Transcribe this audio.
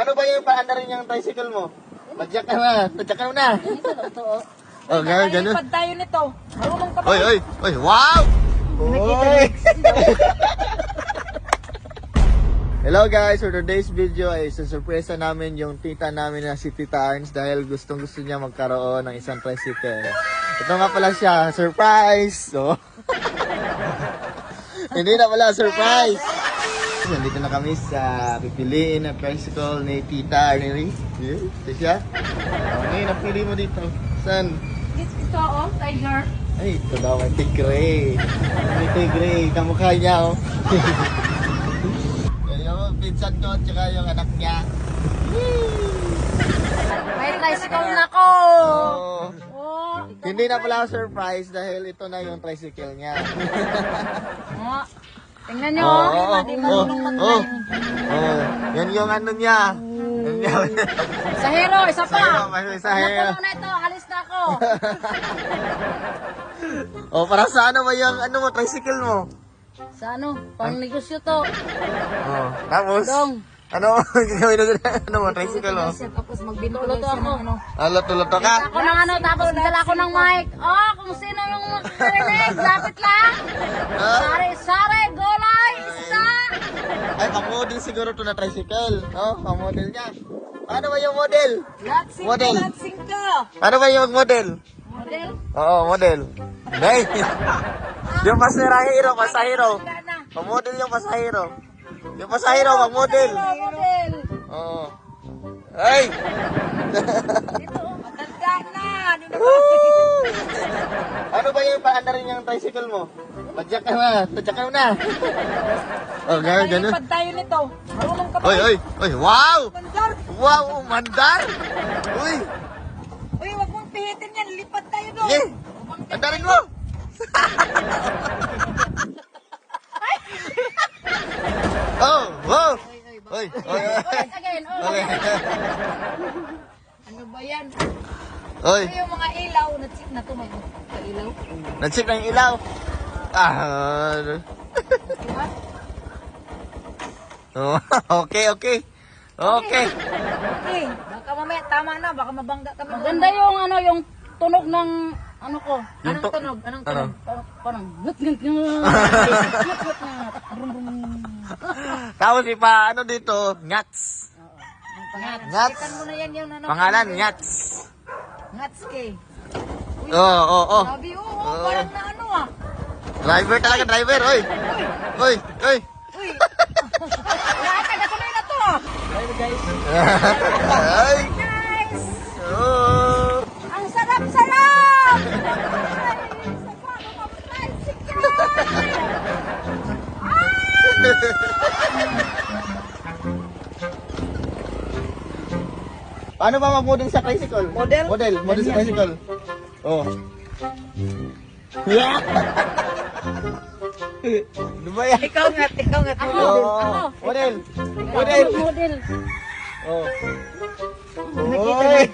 Ano ba yung paanda rin yung tricycle mo? Padyak ka na. Padyak ka na. Oh, ganun. Lipad tayo nito. Marunong ka ba? Oy, wow! Oy! Hello guys, for today's video ay susurpresa namin yung tita namin na si Tita Arns dahil gustong gusto niya magkaroon ng isang tricycle. Ito nga pala siya, surprise! So, hindi na pala surprise! Nandito na kami sa pipiliin na tricycle ni Tita Arnery. Ito siya. Okay, napili mo dito. Saan? Ito oh, tiger. Ay, ito daw, may tigre. May tigre, kamukha niya oh. Yung pinsan ko, tsaka yung anak niya. May tricycle na ko. Oh. Hindi na pala surprise dahil ito na yung tricycle niya. Oh. Tingnan nyo, oh. Yan yung ano niya. Yan yung... Sa hero, isa pa. Sa hero. Ano na ito, alis na ako. Oh, para sa ano ba yung ano mo, tricycle mo? Sa ano, pang negosyo to. Oh, tapos? Dong. Ano gagawin na dyan? Ano mo, tricycle mo? Tapos magbintulot ako. Luto-luto ka? Ako ng ano, tapos nagdala ako ng mic. Oh, kung sino yung makarinig, lapit lang. Sari-sari, golay, isa. Ay, pang-model siguro to na tricycle. No? Pang-model niya. Paano ba yung model? Model. Latsing ka. Ano ba yung model? Model? Oo, model. Nay! Yung pasahero. Pang-model yung pasahero. Yung pasahero, pang-model. Model. Oo. Ay! Dito, matanda na. Ano ba yung paanda rin yung tricycle mo? Padyak ka na. Padyak ka na. Oh, ganun. Lipad tayo nito. Marunong ka ba? Oy, wow! Mandar. Wow, mandar! Uy! Uy, wag mong pihitin yan. Lipad tayo doon. Sige! Andarin mo! Oh, wow! Oy. Again. Okay. Ano ba yan? Oy, Ito yung mga ilaw. Natsik na to. May ilaw. nagsip na yung ilaw. Ah. Diba? Oh, okay. Okay. Baka mamaya tama na. Baka mabangga kami. Maganda yung ano, yung tunog ng ano ko. Anong tunog? Anong tunog? Parang Tapos ipa, ano dito? Ngats. Ngats. Ikan mo na yan yung ano. Pangalan, Ngats. Ngats K. Oh. Sabi, parang na ano ah. Driver talaga, driver. Oy. Uy. Lahat taga-tuloy na to ah. Ay. Guys! Oh. Ang sarap-sarap! Paano ba mag-model sa tricycle? Model sa tricycle. Oh. Yeah. Ano ba yan? Ikaw nga. Oh. Model. Model. Oh. Nakita Oy.